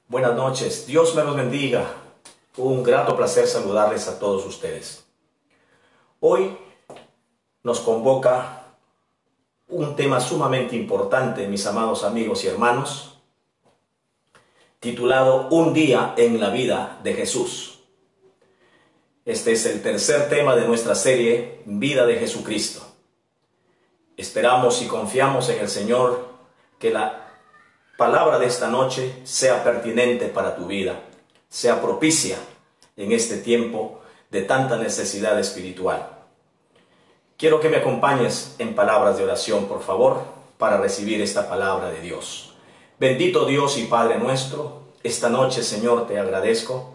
Buenas noches, Dios me los bendiga. Un grato placer saludarles a todos ustedes. Hoy nos convoca un tema sumamente importante, mis amados amigos y hermanos, titulado Un día en la vida de Jesús. Este es el tercer tema de nuestra serie Vida de Jesucristo. Esperamos y confiamos en el Señor que la palabra de esta noche sea pertinente para tu vida, sea propicia en este tiempo de tanta necesidad espiritual. Quiero que me acompañes en palabras de oración, por favor, para recibir esta palabra de Dios. Bendito Dios y Padre nuestro, esta noche, Señor, te agradezco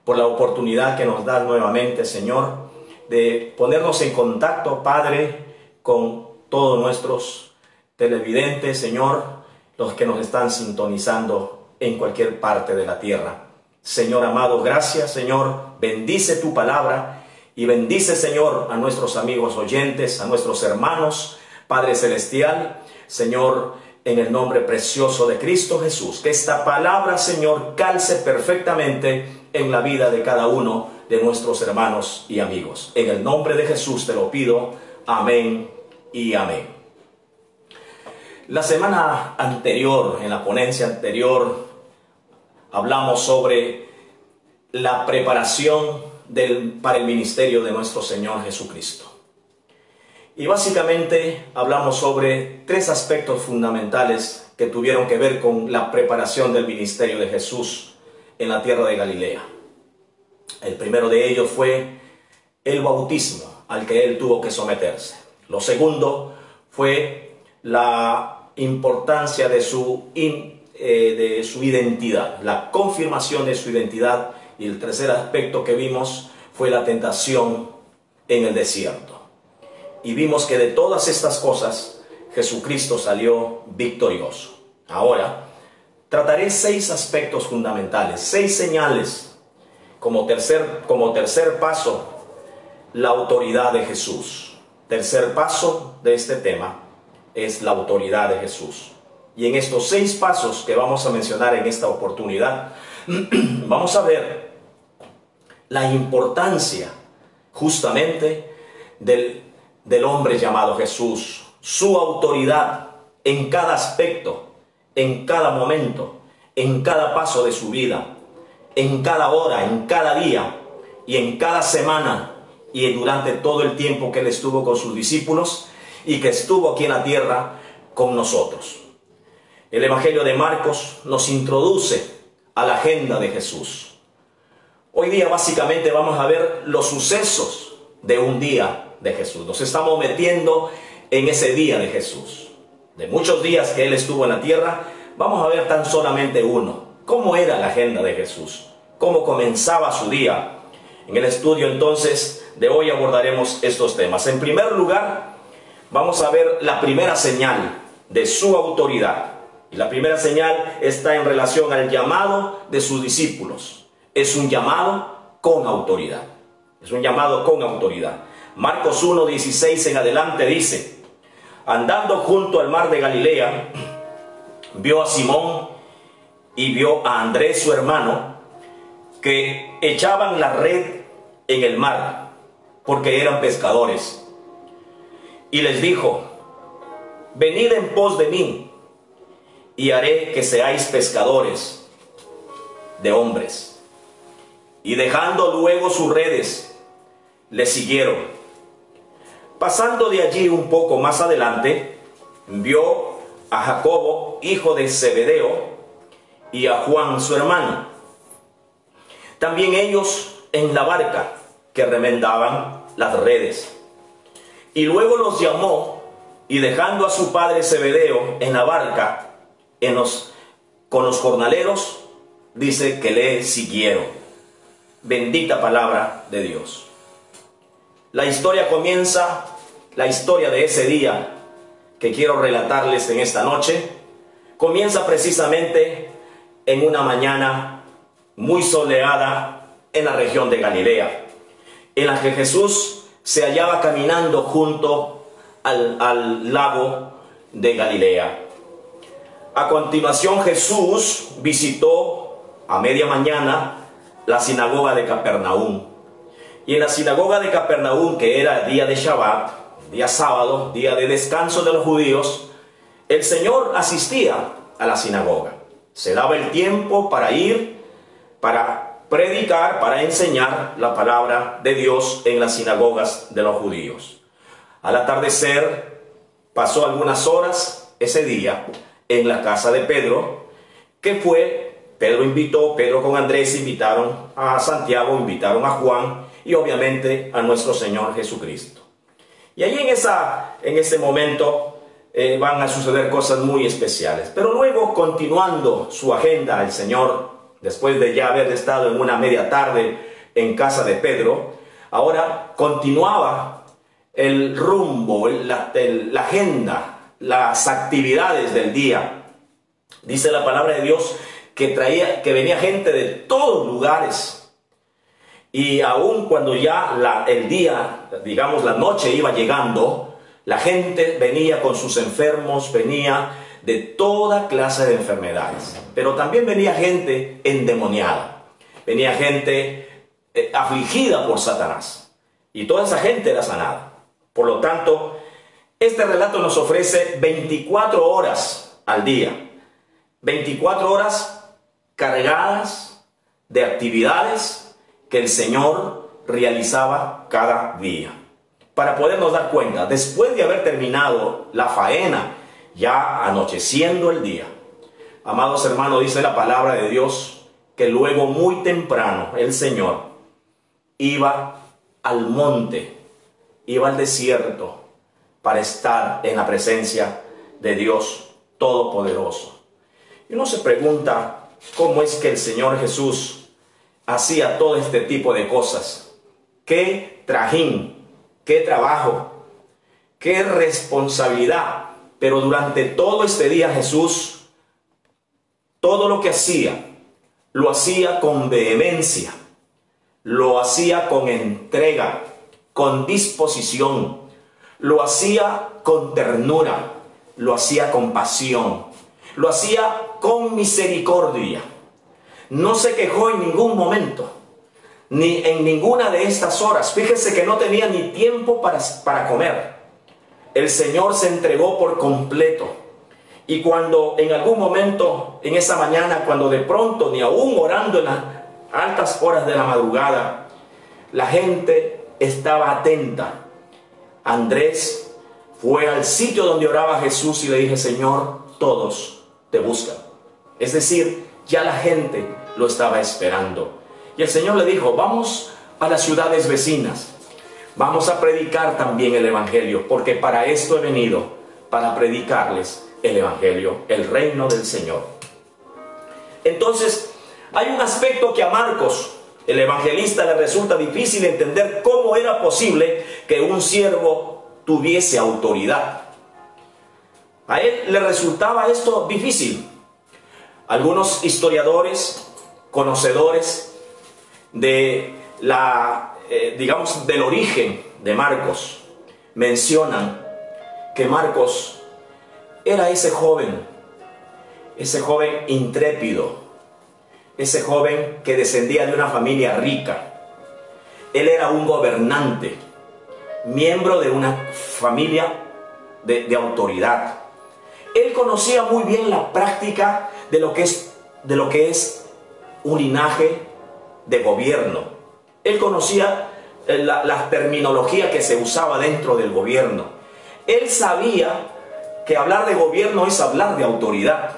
por la oportunidad que nos das nuevamente, Señor, de ponernos en contacto, Padre, con todos nuestros televidentes, Señor, los que nos están sintonizando en cualquier parte de la tierra. Señor amado, gracias, Señor, bendice tu palabra y bendice, Señor, a nuestros amigos oyentes, a nuestros hermanos, Padre Celestial, Señor, en el nombre precioso de Cristo Jesús, que esta palabra, Señor, calce perfectamente en la vida de cada uno de nuestros hermanos y amigos. En el nombre de Jesús te lo pido, amén y amén. La semana anterior, en la ponencia anterior, hablamos sobre la preparación para el ministerio de nuestro Señor Jesucristo. Y básicamente hablamos sobre tres aspectos fundamentales que tuvieron que ver con la preparación del ministerio de Jesús en la tierra de Galilea. El primero de ellos fue el bautismo al que él tuvo que someterse. Lo segundo fue la importancia de su identidad, la confirmación de su identidad, y el tercer aspecto que vimos fue la tentación en el desierto. Y vimos que de todas estas cosas Jesucristo salió victorioso. Ahora trataré 6 aspectos fundamentales, 6 señales como tercer paso, la autoridad de Jesús. Tercer paso de este tema es la autoridad de Jesús. Y en estos 6 pasos que vamos a mencionar en esta oportunidad, vamos a ver la importancia justamente del hombre llamado Jesús, su autoridad en cada aspecto, en cada momento, en cada paso de su vida, en cada hora, en cada día y en cada semana y durante todo el tiempo que él estuvo con sus discípulos y que estuvo aquí en la tierra con nosotros. El Evangelio de Marcos nos introduce a la agenda de Jesús. Hoy día básicamente vamos a ver los sucesos de un día de Jesús. Nos estamos metiendo en ese día de Jesús. De muchos días que él estuvo en la tierra, vamos a ver tan solamente uno. ¿Cómo era la agenda de Jesús? ¿Cómo comenzaba su día? En el estudio entonces de hoy abordaremos estos temas. En primer lugar, vamos a ver la primera señal de su autoridad. Y la primera señal está en relación al llamado de sus discípulos. Es un llamado con autoridad. Es un llamado con autoridad. Marcos 1:16 en adelante dice: andando junto al mar de Galilea, vio a Simón y vio a Andrés su hermano, que echaban la red en el mar, porque eran pescadores. Y les dijo: venid en pos de mí, y haré que seáis pescadores de hombres. Y dejando luego sus redes, le siguieron. Pasando de allí un poco más adelante, vio a Jacobo, hijo de Zebedeo, y a Juan su hermano, también ellos en la barca, que remendaban las redes. Y luego los llamó, y dejando a su padre Zebedeo en la barca, con los jornaleros, dice que le siguieron. Bendita palabra de Dios. La historia comienza, la historia de ese día que quiero relatarles en esta noche, comienza precisamente en una mañana muy soleada en la región de Galilea, en la que Jesús se hallaba caminando junto al lago de Galilea. A continuación Jesús visitó a media mañana, la sinagoga de Capernaum. Y en la sinagoga de Capernaum, que era día de Shabbat, día sábado, día de descanso de los judíos, el Señor asistía a la sinagoga. Se daba el tiempo para ir, para predicar, para enseñar la palabra de Dios en las sinagogas de los judíos. Al atardecer, pasó algunas horas ese día en la casa de Pedro, que Pedro con Andrés invitaron a Santiago, invitaron a Juan y obviamente a nuestro Señor Jesucristo. Y allí en ese momento van a suceder cosas muy especiales. Pero luego, continuando su agenda, el Señor, después de ya haber estado en una media tarde en casa de Pedro, ahora continuaba el rumbo, la agenda, las actividades del día. Dice la palabra de Dios que venía gente de todos lugares. Y aun cuando ya el día, digamos la noche iba llegando, la gente venía con sus enfermos, venía de toda clase de enfermedades. Pero también venía gente endemoniada, venía gente afligida por Satanás. Y toda esa gente era sanada. Por lo tanto, este relato nos ofrece 24 horas al día. 24 horas cargadas de actividades que el Señor realizaba cada día. Para podernos dar cuenta, después de haber terminado la faena, ya anocheciendo el día, amados hermanos, dice la palabra de Dios que luego muy temprano el Señor iba al monte, iba al desierto para estar en la presencia de Dios Todopoderoso. Y uno se pregunta cómo es que el Señor Jesús hacía todo este tipo de cosas. Qué trajín, qué trabajo, qué responsabilidad. Pero durante todo este día Jesús, todo lo que hacía, lo hacía con vehemencia, lo hacía con entrega, con disposición, lo hacía con ternura, lo hacía con pasión, lo hacía con misericordia. No se quejó en ningún momento, ni en ninguna de estas horas. Fíjese que no tenía ni tiempo para comer. El Señor se entregó por completo. Y cuando en algún momento, en esa mañana, cuando de pronto, ni aún orando en las altas horas de la madrugada, la gente estaba atenta, Andrés fue al sitio donde oraba Jesús y le dije: Señor, todos te buscan. Es decir, ya la gente lo estaba esperando. Y el Señor le dijo: vamos a las ciudades vecinas, vamos a predicar también el Evangelio, porque para esto he venido, para predicarles el Evangelio, el reino del Señor. Entonces, hay un aspecto que a Marcos, el evangelista, le resulta difícil entender: cómo era posible que un siervo tuviese autoridad. A él le resultaba esto difícil. Algunos historiadores, conocedores de del origen de Marcos, mencionan que Marcos era ese joven intrépido, ese joven que descendía de una familia rica. Él era un gobernante, miembro de una familia de autoridad. Él conocía muy bien la práctica de lo que es un linaje de gobierno. Él conocía la terminología que se usaba dentro del gobierno. Él sabía que hablar de gobierno es hablar de autoridad,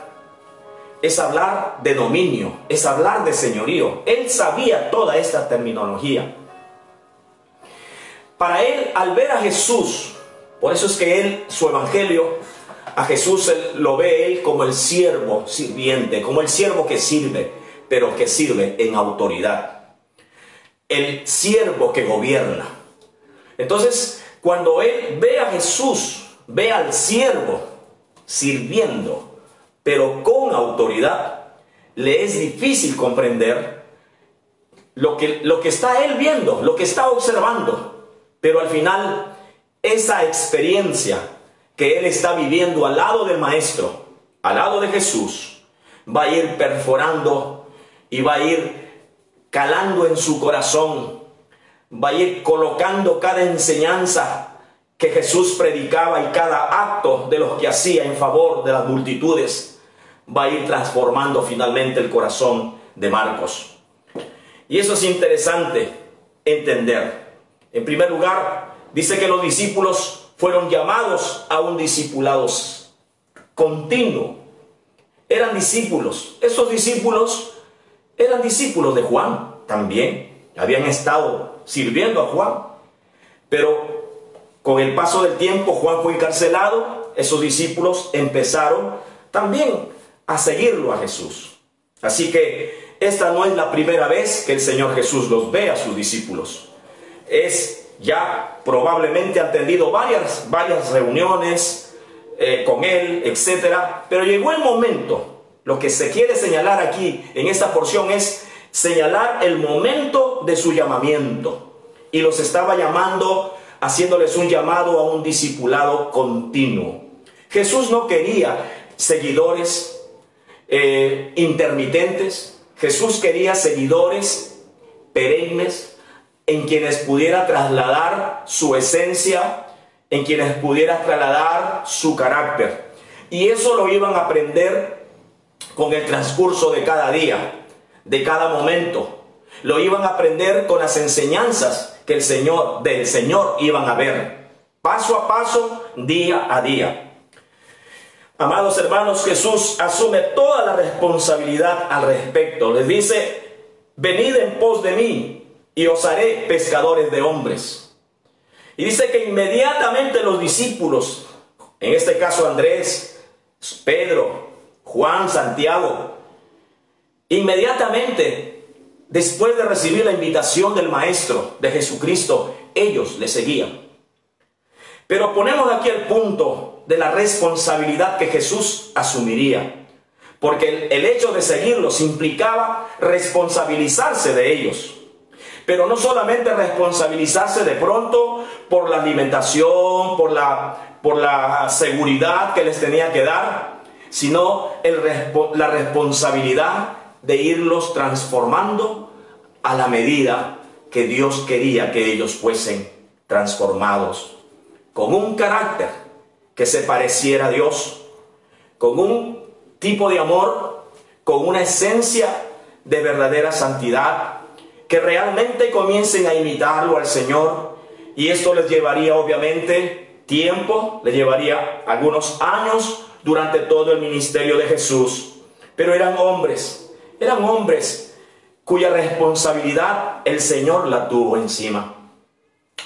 es hablar de dominio, es hablar de señorío. Él sabía toda esta terminología. Para él, al ver a Jesús, por eso es que su evangelio, a Jesús lo ve él como el siervo sirviente, como el siervo que sirve, pero que sirve en autoridad. El siervo que gobierna. Entonces, cuando él ve a Jesús, ve al siervo sirviendo, pero con autoridad, le es difícil comprender lo que está él viendo, lo que está observando. Pero al final, esa experiencia que él está viviendo al lado del Maestro, al lado de Jesús, va a ir perforando y va a ir calando en su corazón, va a ir colocando cada enseñanza que Jesús predicaba y cada acto de los que hacía en favor de las multitudes, va a ir transformando finalmente el corazón de Marcos. Y eso es interesante entender. En primer lugar, dice que los discípulos fueron llamados a un discipulado continuo. Eran discípulos. Esos discípulos eran discípulos de Juan también. Habían estado sirviendo a Juan. Pero con el paso del tiempo, Juan fue encarcelado. Esos discípulos empezaron también a seguirlo a Jesús. Así que esta no es la primera vez que el Señor Jesús los ve a sus discípulos. Ya probablemente han tenido varias reuniones con Él, etc. Pero llegó el momento, lo que se quiere señalar aquí en esta porción es señalar el momento de su llamamiento. Y los estaba llamando, haciéndoles un llamado a un discipulado continuo. Jesús no quería seguidores intermitentes. Jesús quería seguidores perennes, en quienes pudiera trasladar su esencia, en quienes pudiera trasladar su carácter. Y eso lo iban a aprender con el transcurso de cada día, de cada momento. Lo iban a aprender con las enseñanzas que del Señor iban a ver, paso a paso, día a día. Amados hermanos, Jesús asume toda la responsabilidad al respecto. Les dice: venid en pos de mí y os haré pescadores de hombres. Y dice que inmediatamente los discípulos, en este caso Andrés, Pedro, Juan, Santiago, inmediatamente después de recibir la invitación del Maestro, de Jesucristo, ellos le seguían. Pero ponemos aquí el punto de la responsabilidad que Jesús asumiría, porque el hecho de seguirlos implicaba responsabilizarse de ellos. Pero no solamente responsabilizarse de pronto por la alimentación, por la seguridad que les tenía que dar, sino la responsabilidad de irlos transformando a la medida que Dios quería que ellos fuesen transformados, con un carácter que se pareciera a Dios, con un tipo de amor, con una esencia de verdadera santidad, que realmente comiencen a imitarlo al Señor. Y esto les llevaría obviamente tiempo, les llevaría algunos años durante todo el ministerio de Jesús. Pero eran hombres cuya responsabilidad el Señor la tuvo encima.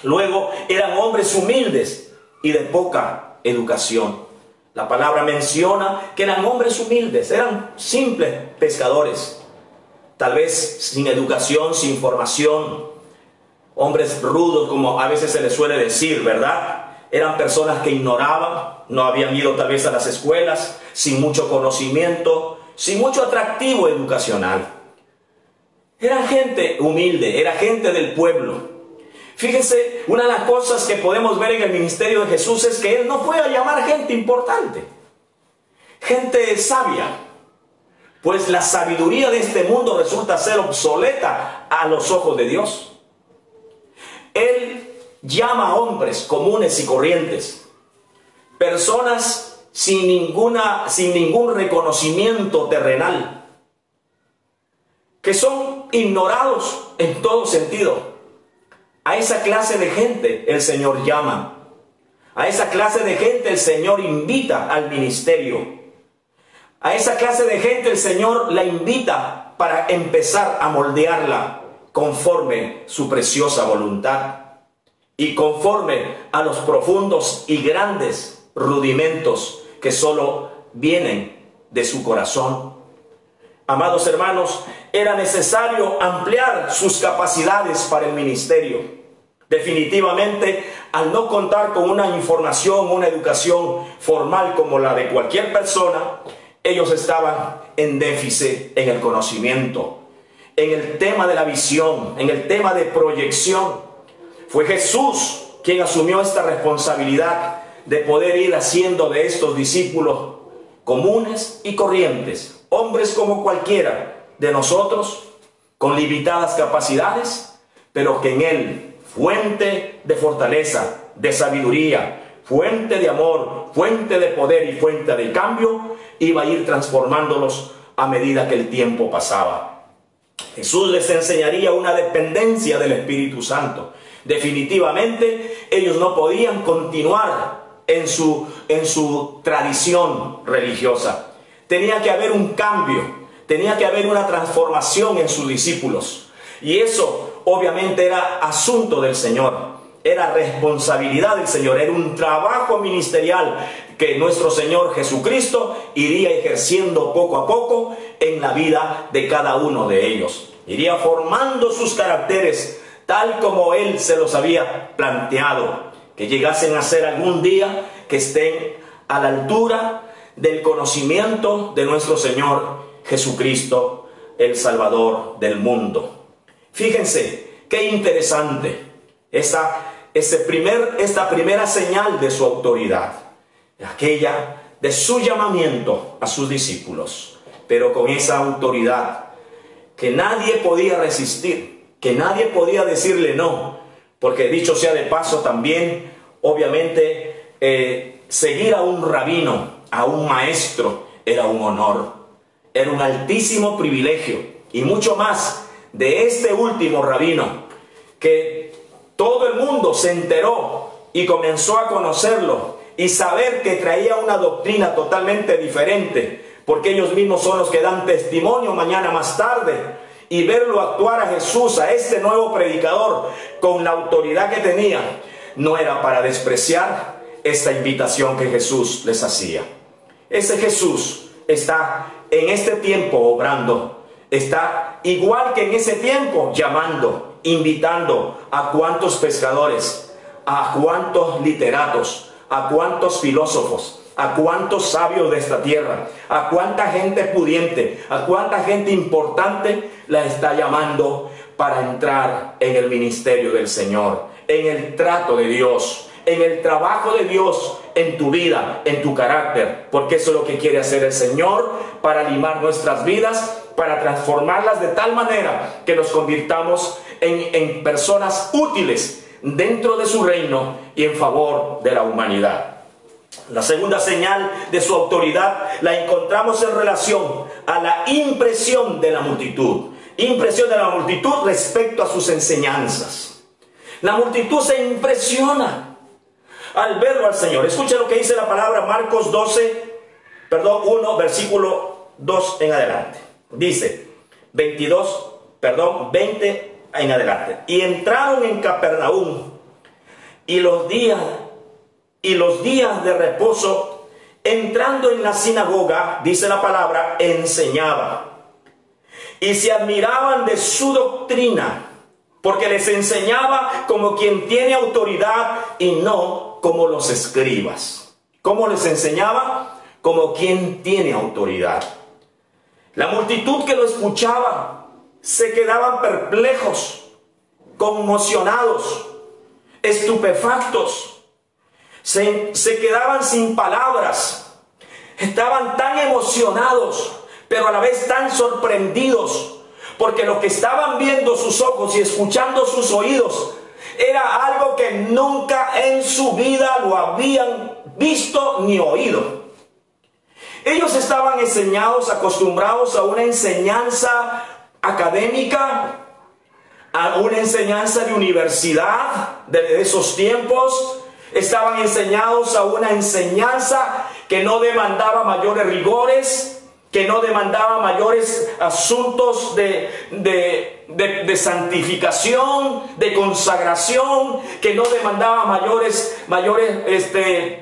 Luego eran hombres humildes y de poca educación. La palabra menciona que eran hombres humildes, eran simples pescadores. Tal vez sin educación, sin formación, hombres rudos, como a veces se les suele decir, ¿verdad? Eran personas que ignoraban, no habían ido tal vez a las escuelas, sin mucho conocimiento, sin mucho atractivo educacional. Eran gente humilde, era gente del pueblo. Fíjense, una de las cosas que podemos ver en el ministerio de Jesús es que Él no fue a llamar gente importante, gente sabia. Pues la sabiduría de este mundo resulta ser obsoleta a los ojos de Dios. Él llama a hombres comunes y corrientes, personas sin ningún reconocimiento terrenal, que son ignorados en todo sentido. A esa clase de gente el Señor llama. A esa clase de gente el Señor invita al ministerio. A esa clase de gente el Señor la invita para empezar a moldearla conforme su preciosa voluntad y conforme a los profundos y grandes rudimentos que solo vienen de su corazón. Amados hermanos, era necesario ampliar sus capacidades para el ministerio. Definitivamente, al no contar con una información, una educación formal como la de cualquier persona, ellos estaban en déficit en el conocimiento, en el tema de la visión, en el tema de proyección. Fue Jesús quien asumió esta responsabilidad de poder ir haciendo de estos discípulos comunes y corrientes, hombres como cualquiera, de nosotros, con limitadas capacidades, pero que en Él, fuente de fortaleza, de sabiduría, fuente de amor, fuente de poder y fuente de cambio, iba a ir transformándolos a medida que el tiempo pasaba. Jesús les enseñaría una dependencia del Espíritu Santo. Definitivamente ellos no podían continuar en su tradición religiosa. Tenía que haber un cambio, tenía que haber una transformación en sus discípulos. Y eso obviamente era asunto del Señor, era responsabilidad del Señor, era un trabajo ministerial que nuestro Señor Jesucristo iría ejerciendo poco a poco en la vida de cada uno de ellos. Iría formando sus caracteres tal como Él se los había planteado, que llegasen a ser algún día, que estén a la altura del conocimiento de nuestro Señor Jesucristo, el Salvador del mundo. Fíjense, qué interesante esta primera señal de su autoridad, aquella de su llamamiento a sus discípulos, pero con esa autoridad que nadie podía resistir, que nadie podía decirle no, porque dicho sea de paso también, obviamente, seguir a un rabino, a un maestro, era un honor, era un altísimo privilegio, y mucho más de este último rabino, que todo el mundo se enteró y comenzó a conocerlo y saber que traía una doctrina totalmente diferente, porque ellos mismos son los que dan testimonio mañana más tarde, y verlo actuar a Jesús, a este nuevo predicador, con la autoridad que tenía, no era para despreciar esta invitación que Jesús les hacía. Ese Jesús está en este tiempo obrando, está igual que en ese tiempo llamando, invitando a cuantos pescadores, a cuantos literatos, a cuantos filósofos, a cuántos sabios de esta tierra, a cuánta gente pudiente, a cuánta gente importante la está llamando para entrar en el ministerio del Señor, en el trato de Dios, en el trabajo de Dios en tu vida, en tu carácter, porque eso es lo que quiere hacer el Señor para limar nuestras vidas, para transformarlas de tal manera que nos convirtamos en personas útiles dentro de su reino y en favor de la humanidad. La segunda señal de su autoridad la encontramos en relación a la impresión de la multitud. Impresión de la multitud respecto a sus enseñanzas. La multitud se impresiona al verlo al Señor. Escuchen lo que dice la palabra Marcos 1, versículo 2 en adelante. Dice, 20 en adelante. Y entraron en Capernaum, y los días de reposo, entrando en la sinagoga, dice la palabra, enseñaba. Y se admiraban de su doctrina, porque les enseñaba como quien tiene autoridad y no como los escribas. ¿Cómo les enseñaba? Como quien tiene autoridad. La multitud que lo escuchaba se quedaban perplejos, conmocionados, estupefactos. Se quedaban sin palabras, estaban tan emocionados, pero a la vez tan sorprendidos, porque lo que estaban viendo sus ojos y escuchando sus oídos era algo que nunca en su vida lo habían visto ni oído. Ellos estaban enseñados, acostumbrados a una enseñanza académica, a una enseñanza de universidad de esos tiempos. Estaban enseñados a una enseñanza que no demandaba mayores rigores, que no demandaba mayores asuntos de santificación, de consagración, que no demandaba mayores,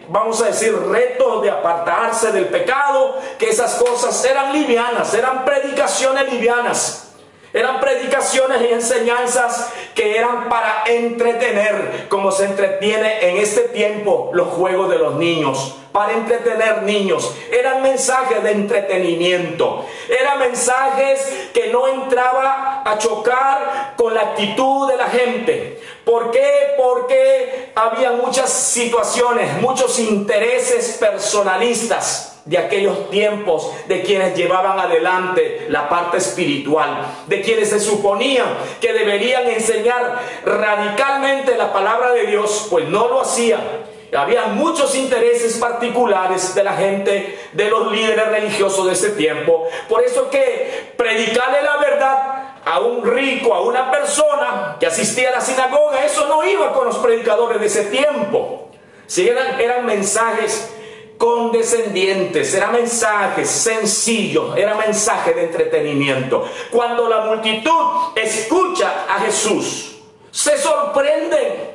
vamos a decir, retos de apartarse del pecado, que esas cosas eran livianas, eran predicaciones livianas. Eran predicaciones y enseñanzas que eran para entretener, como se entretiene en este tiempo los juegos de los niños, para entretener niños. Eran mensajes de entretenimiento, eran mensajes que no entraba a chocar con la actitud de la gente. ¿Por qué? Porque había muchas situaciones, muchos intereses personalistas de aquellos tiempos, de quienes llevaban adelante la parte espiritual, de quienes se suponían que deberían enseñar radicalmente la palabra de Dios, pues no lo hacían. Había muchos intereses particulares de la gente, de los líderes religiosos de ese tiempo. Por eso que predicarle la verdad a un rico, a una persona que asistía a la sinagoga, eso no iba con los predicadores de ese tiempo. Si eran mensajes condescendientes, eran mensajes sencillos, era mensaje de entretenimiento. Cuando la multitud escucha a Jesús, se sorprende,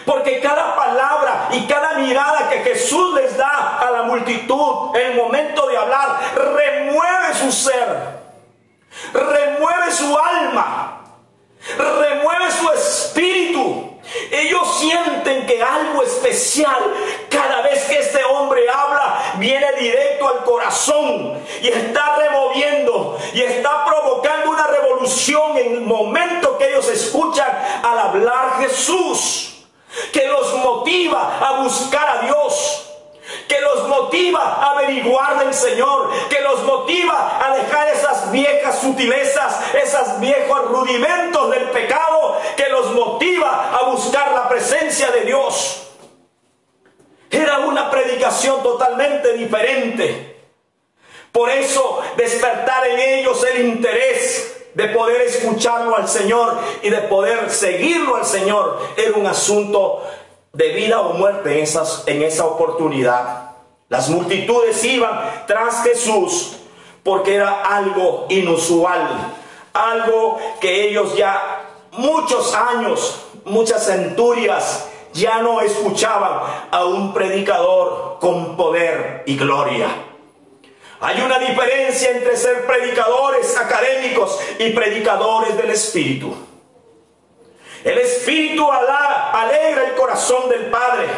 porque cada palabra y cada mirada que Jesús les da a la multitud en el momento de hablar, remueve su ser, remueve su alma, remueve su espíritu. Ellos sienten que algo especial, cada vez que este hombre habla, viene directo al corazón y está removiendo y está provocando una revolución en el momento que ellos escuchan al hablar Jesús, que los motiva a buscar a Dios, que los motiva a averiguar del Señor, que los motiva a dejar esas viejas sutilezas, esos viejos rudimentos del pecado, que los motiva a buscar la presencia de Dios. Era una predicación totalmente diferente. Por eso despertar en ellos el interés de poder escucharlo al Señor y de poder seguirlo al Señor era un asunto de vida o muerte en esa oportunidad. Las multitudes iban tras Jesús porque era algo inusual, algo que ellos ya muchos años, muchas centurias, ya no escuchaban a un predicador con poder y gloria. Hay una diferencia entre ser predicadores académicos y predicadores del Espíritu. El Espíritu alegra el corazón del Padre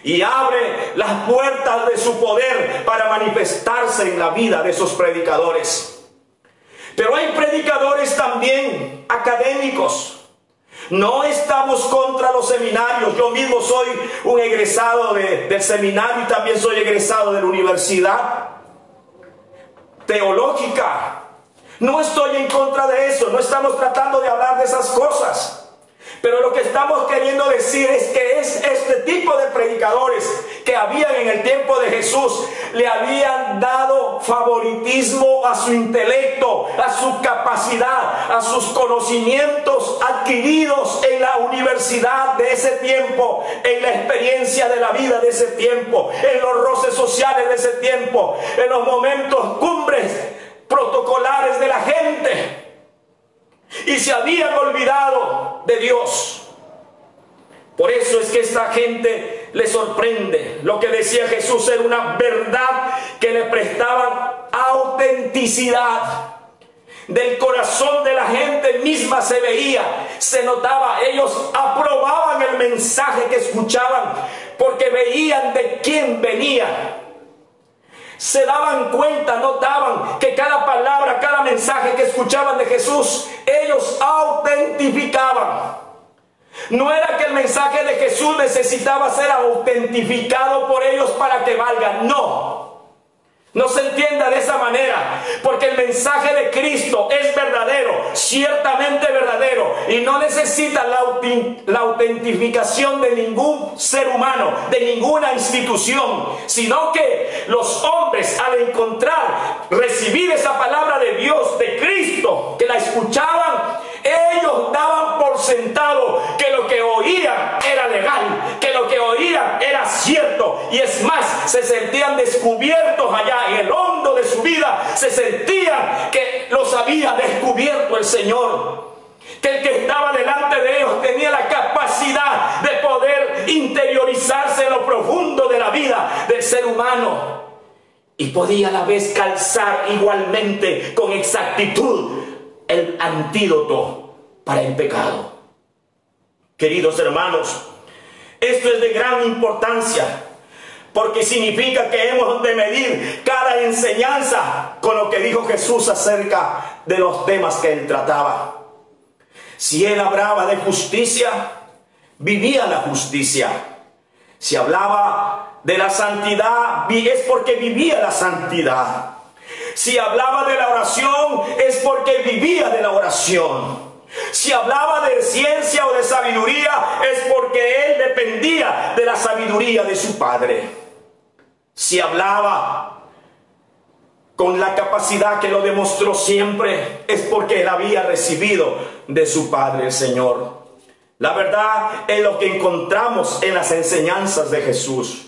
y abre las puertas de su poder para manifestarse en la vida de esos predicadores. Pero hay predicadores también académicos. No estamos contra los seminarios. Yo mismo soy un egresado del seminario y también soy egresado de la universidad teológica. No estoy en contra de eso. No estamos tratando de hablar de esas cosas. Pero lo que estamos queriendo decir es que es este tipo de predicadores que habían en el tiempo de Jesús, le habían dado favoritismo a su intelecto, a su capacidad, a sus conocimientos adquiridos en la universidad de ese tiempo, en la experiencia de la vida de ese tiempo, en los roces sociales de ese tiempo, en los momentos cumbres protocolares de la gente. Y se habían olvidado de Dios. Por eso es que esta gente le sorprende. Lo que decía Jesús era una verdad que le prestaban autenticidad. Del corazón de la gente misma se veía, se notaba. Ellos aprobaban el mensaje que escuchaban porque veían de quién venía. Se daban cuenta, notaban que cada palabra, cada mensaje que escuchaban de Jesús, ellos autentificaban. No era que el mensaje de Jesús necesitaba ser autentificado por ellos para que valga, no. No se entienda de esa manera, porque el mensaje de Cristo es verdadero, ciertamente verdadero, y no necesita la autentificación de ningún ser humano, de ninguna institución, sino que los hombres, al encontrar, recibir esa palabra de Dios, de Cristo, que la escuchaban, ellos daban por sentado que lo que oían era legal, que lo que oían era cierto, y es más, se sentían descubiertos allá en el hondo de su vida, se sentían que los había descubierto el Señor, que el que estaba delante de ellos tenía la capacidad de poder interiorizarse en lo profundo de la vida del ser humano y podía a la vez calzar igualmente con exactitud el antídoto para el pecado. Queridos hermanos, esto es de gran importancia, porque significa que hemos de medir cada enseñanza con lo que dijo Jesús acerca de los temas que él trataba. Si él hablaba de justicia, vivía la justicia. Si hablaba de la santidad, es porque vivía la santidad. Si hablaba de la oración, es porque vivía de la oración. Si hablaba de ciencia o de sabiduría, es porque él dependía de la sabiduría de su Padre. Si hablaba con la capacidad que lo demostró siempre, es porque él había recibido de su Padre el Señor. La verdad es lo que encontramos en las enseñanzas de Jesús.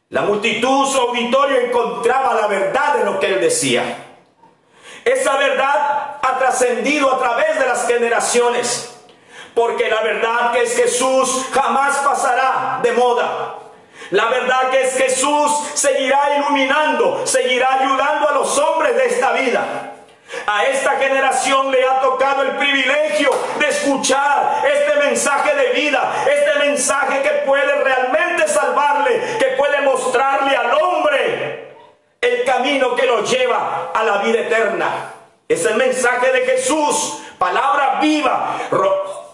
La multitud, su auditorio, encontraba la verdad de lo que él decía. Esa verdad ha trascendido a través de las generaciones, porque la verdad que es Jesús jamás pasará de moda. La verdad que es Jesús seguirá iluminando, seguirá ayudando a los hombres de esta vida. A esta generación le ha tocado el privilegio de escuchar este mensaje de vida, este mensaje que puede realmente salvarle, que puede mostrarle al hombre el camino que lo lleva a la vida eterna. Es el mensaje de Jesús, palabra viva.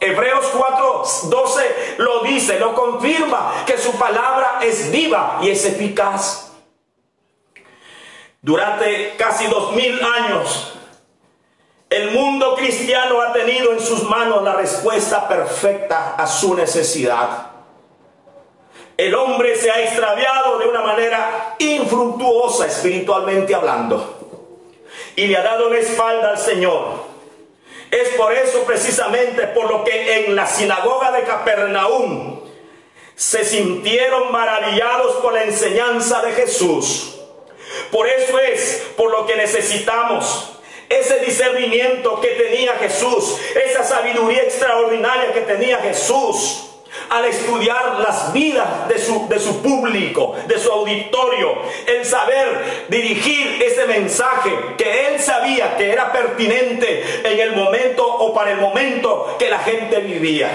Hebreos 4:12 lo dice, lo confirma, que su palabra es viva y es eficaz. Durante casi 2000 años, el mundo cristiano ha tenido en sus manos la respuesta perfecta a su necesidad. El hombre se ha extraviado de una manera infructuosa espiritualmente hablando y le ha dado la espalda al Señor. Es por eso precisamente por lo que en la sinagoga de Capernaum se sintieron maravillados por la enseñanza de Jesús. Por eso es por lo que necesitamos ese discernimiento que tenía Jesús, esa sabiduría extraordinaria que tenía Jesús al estudiar las vidas de su público, de su auditorio, el saber dirigir ese mensaje que él sabía que era pertinente en el momento o para el momento que la gente vivía.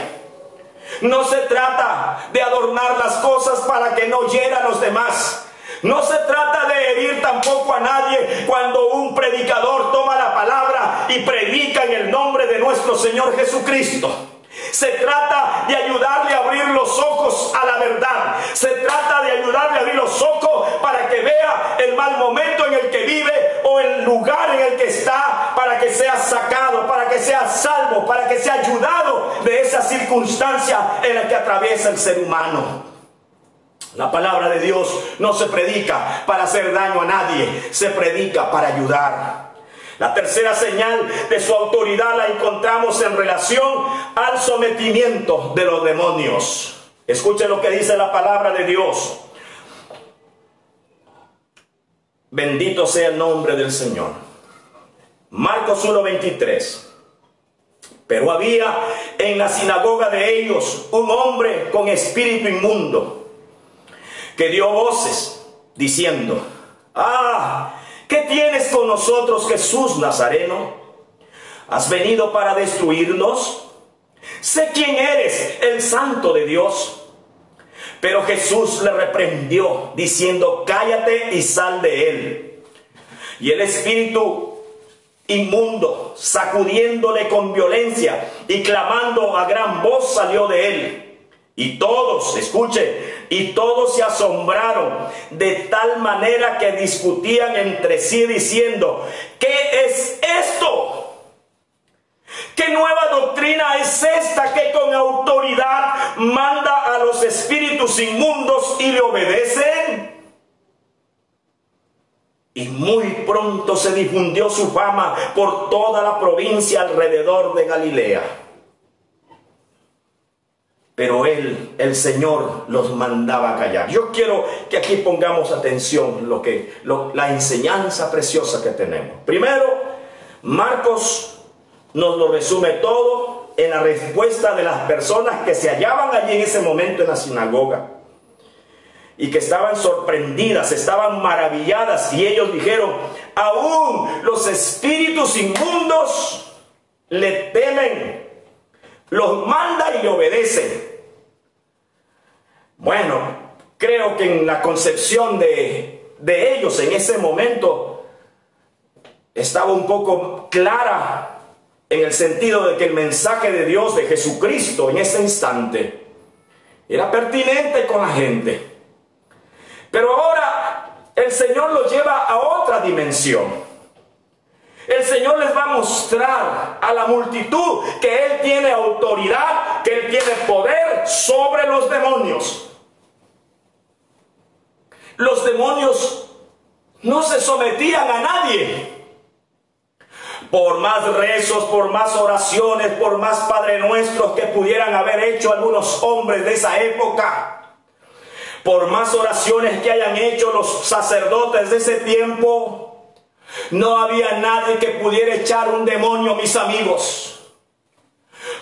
No se trata de adornar las cosas para que no hieran a los demás. No se trata de herir tampoco a nadie cuando un predicador toma la palabra y predica en el nombre de nuestro Señor Jesucristo. Se trata de ayudarle a abrir los ojos a la verdad. Se trata de ayudarle a abrir los ojos para que vea el mal momento en el que vive o el lugar en el que está, para que sea sacado, para que sea salvo, para que sea ayudado de esa circunstancia en la que atraviesa el ser humano. La palabra de Dios no se predica para hacer daño a nadie, se predica para ayudar. La tercera señal de su autoridad la encontramos en relación al sometimiento de los demonios. Escuche lo que dice la palabra de Dios. Bendito sea el nombre del Señor. Marcos 1:23. Pero había en la sinagoga de ellos un hombre con espíritu inmundo, que dio voces diciendo: ¡Ah! ¿Qué tienes con nosotros, Jesús Nazareno? ¿Has venido para destruirnos? Sé quién eres, el Santo de Dios. Pero Jesús le reprendió, diciendo: cállate y sal de él. Y el espíritu inmundo, sacudiéndole con violencia y clamando a gran voz, salió de él. Y todos, escuche, y todos se asombraron de tal manera que discutían entre sí diciendo: ¿qué es esto? ¿Qué nueva doctrina es esta que con autoridad manda a los espíritus inmundos y le obedecen? Y muy pronto se difundió su fama por toda la provincia alrededor de Galilea. Pero él, el Señor, los mandaba a callar. Yo quiero que aquí pongamos atención la enseñanza preciosa que tenemos. Primero, Marcos nos lo resume todo en la respuesta de las personas que se hallaban allí en ese momento en la sinagoga y que estaban sorprendidas, estaban maravilladas, y ellos dijeron: aún los espíritus inmundos le temen, los manda y le obedecen. Bueno, creo que en la concepción de ellos en ese momento estaba un poco clara, en el sentido de que el mensaje de Dios, de Jesucristo, en ese instante era pertinente con la gente. Pero ahora el Señor los lleva a otra dimensión. El Señor les va a mostrar a la multitud que Él tiene autoridad, que Él tiene poder sobre los demonios. Los demonios no se sometían a nadie. Por más rezos, por más oraciones, por más Padre Nuestros que pudieran haber hecho algunos hombres de esa época, por más oraciones que hayan hecho los sacerdotes de ese tiempo, no había nadie que pudiera echar un demonio, mis amigos.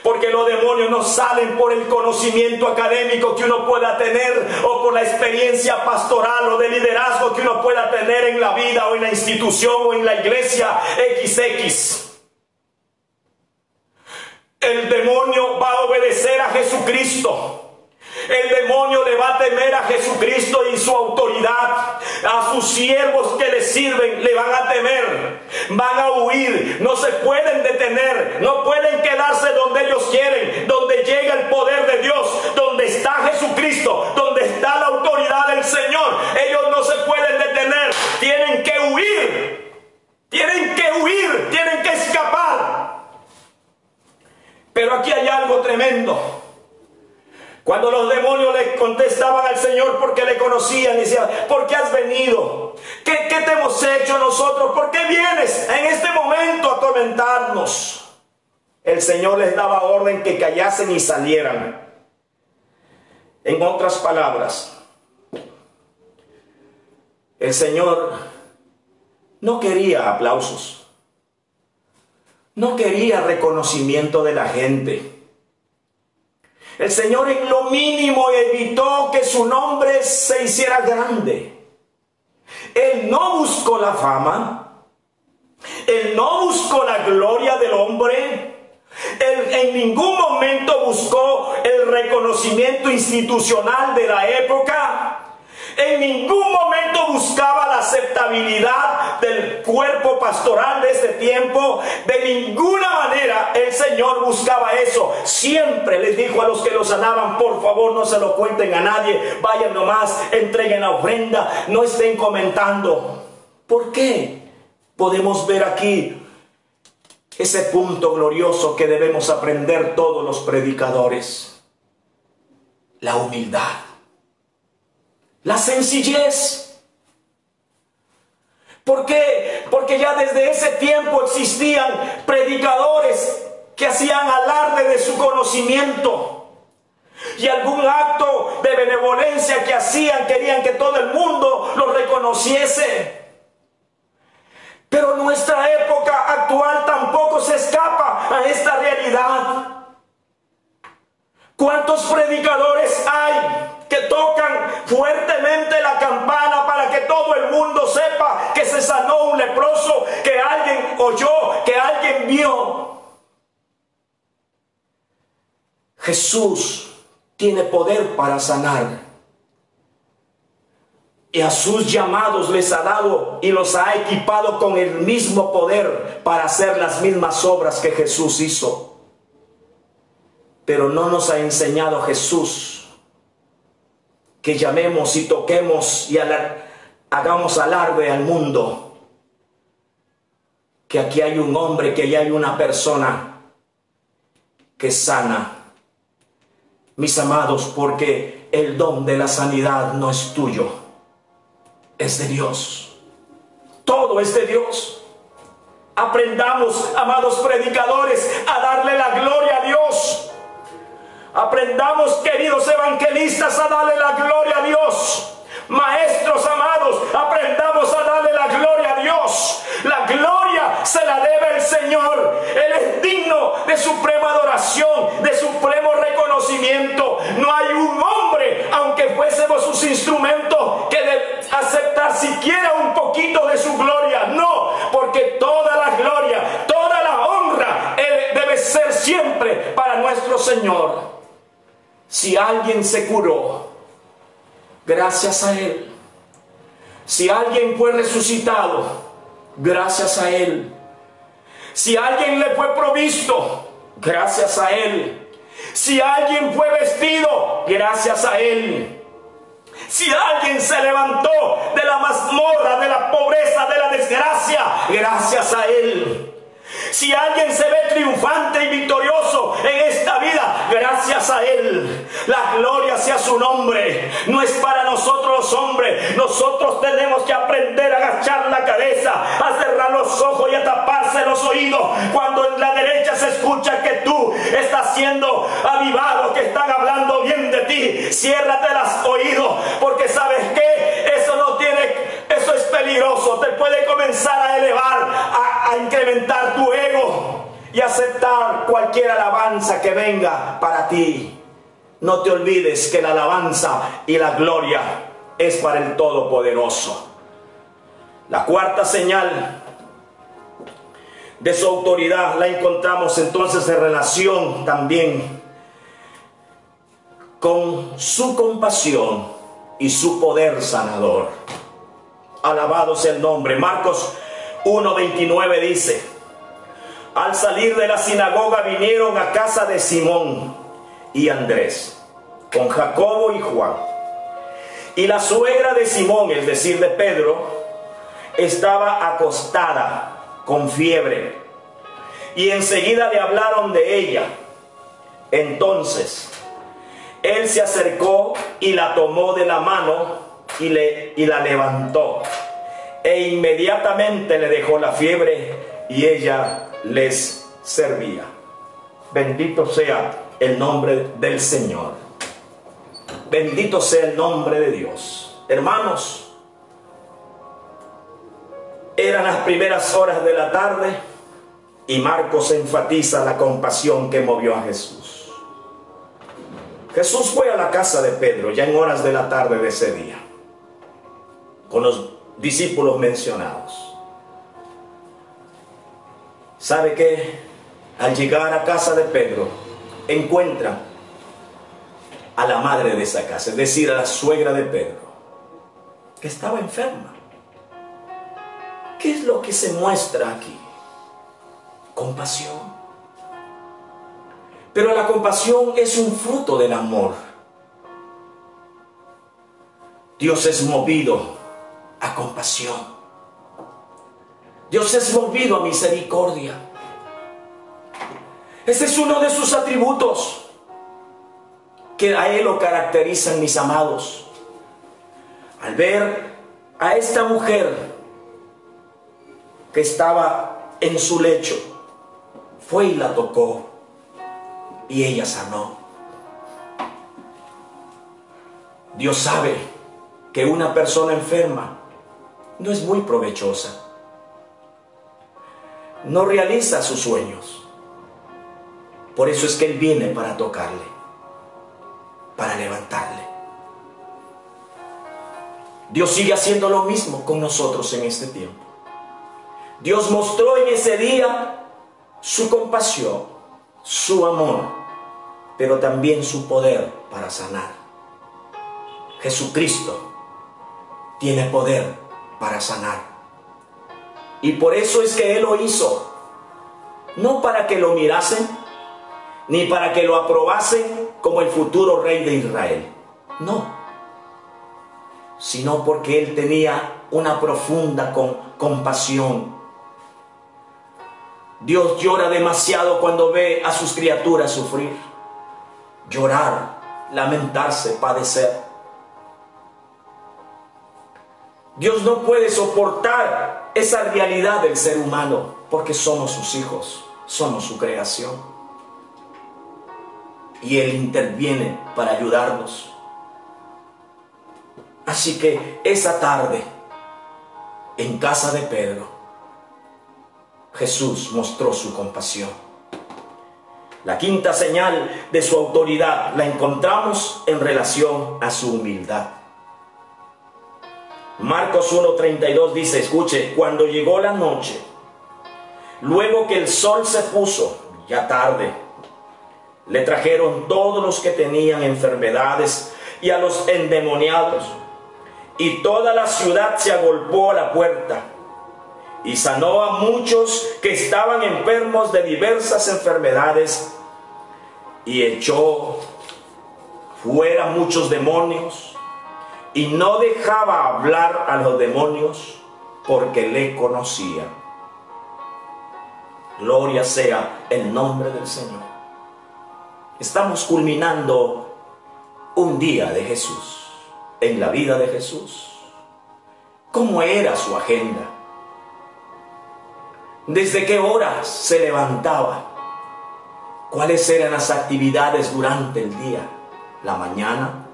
Porque los demonios no salen por el conocimiento académico que uno pueda tener, o por la experiencia pastoral o de liderazgo que uno pueda tener en la vida o en la institución o en la iglesia XX. El demonio va a obedecer a Jesucristo. El demonio le va a temer a Jesucristo y su autoridad. A sus siervos que le sirven le van a temer. Van a huir. No se pueden detener. No pueden quedarse donde ellos quieren. Donde llega el poder de Dios. Donde está Jesucristo. Donde está la autoridad del Señor. Ellos no se pueden detener. Tienen que huir. Tienen que huir. Tienen que escapar. Pero aquí hay algo tremendo. Cuando los demonios le contestaban al Señor porque le conocían y decían: ¿por qué has venido? ¿Qué te hemos hecho nosotros? ¿Por qué vienes en este momento a atormentarnos? El Señor les daba orden que callasen y salieran. En otras palabras, el Señor no quería aplausos. No quería reconocimiento de la gente. El Señor en lo mínimo evitó que su nombre se hiciera grande. Él no buscó la fama. Él no buscó la gloria del hombre. Él en ningún momento buscó el reconocimiento institucional de la época. En ningún momento buscaba la aceptabilidad del cuerpo pastoral de este tiempo. De ninguna manera el Señor buscaba eso. Siempre les dijo a los que lo sanaban: por favor, no se lo cuenten a nadie. Vayan nomás, entreguen la ofrenda, no estén comentando. ¿Por qué? Podemos ver aquí ese punto glorioso que debemos aprender todos los predicadores: la humildad. La sencillez. ¿Por qué? Porque ya desde ese tiempo existían predicadores que hacían alarde de su conocimiento. Y algún acto de benevolencia que hacían, querían que todo el mundo lo reconociese. Pero nuestra época actual tampoco se escapa a esta realidad. ¿Cuántos predicadores hay que tocan fuertemente la campana para que todo el mundo sepa que se sanó un leproso, que alguien oyó, que alguien vio? Jesús tiene poder para sanar. Y a sus llamados les ha dado y los ha equipado con el mismo poder para hacer las mismas obras que Jesús hizo. Pero no nos ha enseñado Jesús que llamemos y toquemos y hagamos alarde al mundo que aquí hay un hombre, que allá hay una persona que sana. Mis amados, porque el don de la sanidad no es tuyo, es de Dios. Todo es de Dios. Aprendamos, amados predicadores, a darle la gloria a Dios. Aprendamos, queridos evangelistas, a darle la gloria a Dios. Maestros amados, aprendamos a darle la gloria a Dios. La gloria se la debe el Señor. Él es digno de suprema adoración, de supremo reconocimiento. No hay un hombre, aunque fuésemos sus instrumentos, que debe aceptar siquiera un poquito de su gloria. No, porque toda la gloria, toda la honra debe ser siempre para nuestro Señor. Si alguien se curó, gracias a Él. Si alguien fue resucitado, gracias a Él. Si alguien le fue provisto, gracias a Él. Si alguien fue vestido, gracias a Él. Si alguien se levantó de la mazmorra, de la pobreza, de la desgracia, gracias a Él. Si alguien se ve triunfante y victorioso en esta vida, gracias a Él. La gloria sea su nombre. No es para nosotros los hombres. Nosotros tenemos que aprender a agachar la cabeza, a cerrar los ojos y a taparse los oídos cuando en la derecha se escucha que tú estás siendo avivado, que están hablando bien de ti. Ciérrate los oídos, porque ¿sabes qué? Eso es peligroso. Te puede comenzar a elevar, a incrementar tu ego y aceptar cualquier alabanza que venga para ti. No te olvides que la alabanza y la gloria es para el Todopoderoso. La cuarta señal de su autoridad la encontramos entonces en relación también con su compasión y su poder sanador. Alabado sea el nombre. Marcos 1:29 dice: al salir de la sinagoga vinieron a casa de Simón y Andrés, con Jacobo y Juan. Y la suegra de Simón, es decir, de Pedro, estaba acostada con fiebre. Y enseguida le hablaron de ella. Entonces él se acercó y la tomó de la mano y la levantó. E inmediatamente le dejó la fiebre y ella les servía. Bendito sea el nombre del Señor. Bendito sea el nombre de Dios. Hermanos, eran las primeras horas de la tarde y Marcos enfatiza la compasión que movió a Jesús. Jesús fue a la casa de Pedro ya en horas de la tarde de ese día, con los discípulos mencionados. ¿Sabe qué? Al llegar a casa de Pedro, encuentra a la madre de esa casa, es decir, a la suegra de Pedro, que estaba enferma. ¿Qué es lo que se muestra aquí? Compasión. Pero la compasión es un fruto del amor. Dios es movido a compasión. Dios es movido a misericordia. Ese es uno de sus atributos que a Él lo caracterizan, mis amados. Al ver a esta mujer que estaba en su lecho, fue y la tocó y ella sanó. Dios sabe que una persona enferma no es muy provechosa, no realiza sus sueños. Por eso es que Él viene para tocarle, para levantarle. Dios sigue haciendo lo mismo con nosotros en este tiempo. Dios mostró en ese día su compasión, su amor, pero también su poder para sanar. Jesucristo tiene poder para sanar. Y por eso es que Él lo hizo. No para que lo mirasen, ni para que lo aprobasen como el futuro rey de Israel. No. Sino porque Él tenía una profunda compasión. Dios llora demasiado cuando ve a sus criaturas sufrir, llorar, lamentarse, padecer. Dios no puede soportar esa realidad del ser humano, porque somos sus hijos, somos su creación. Y Él interviene para ayudarnos. Así que esa tarde, en casa de Pedro, Jesús mostró su compasión. La quinta señal de su autoridad la encontramos en relación a su humildad. Marcos 1:32 dice, escuche, cuando llegó la noche, luego que el sol se puso, ya tarde, le trajeron todos los que tenían enfermedades y a los endemoniados, y toda la ciudad se agolpó a la puerta, y sanó a muchos que estaban enfermos de diversas enfermedades, y echó fuera muchos demonios, y no dejaba hablar a los demonios porque le conocía. Gloria sea el nombre del Señor. Estamos culminando un día de Jesús, en la vida de Jesús. ¿Cómo era su agenda? ¿Desde qué horas se levantaba? ¿Cuáles eran las actividades durante el día? La mañana,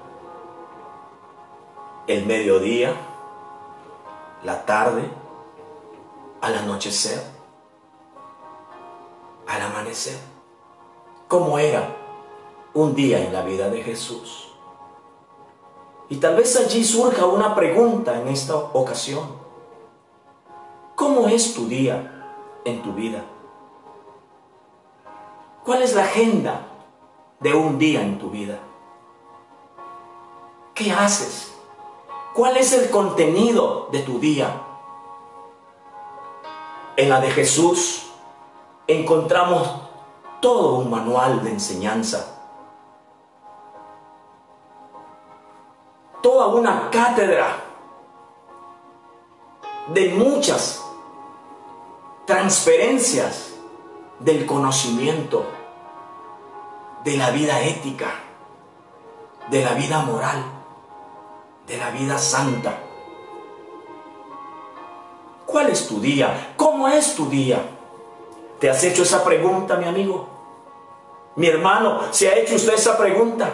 el mediodía, la tarde, al anochecer, al amanecer. ¿Cómo era un día en la vida de Jesús? Y tal vez allí surja una pregunta en esta ocasión. ¿Cómo es tu día en tu vida? ¿Cuál es la agenda de un día en tu vida? ¿Qué haces? ¿Cuál es el contenido de tu día? En la de Jesús encontramos todo un manual de enseñanza, toda una cátedra de muchas transferencias del conocimiento, de la vida ética, de la vida moral, de la vida santa. ¿Cuál es tu día? ¿Cómo es tu día? ¿Te has hecho esa pregunta, mi amigo? Mi hermano, ¿se ha hecho usted esa pregunta?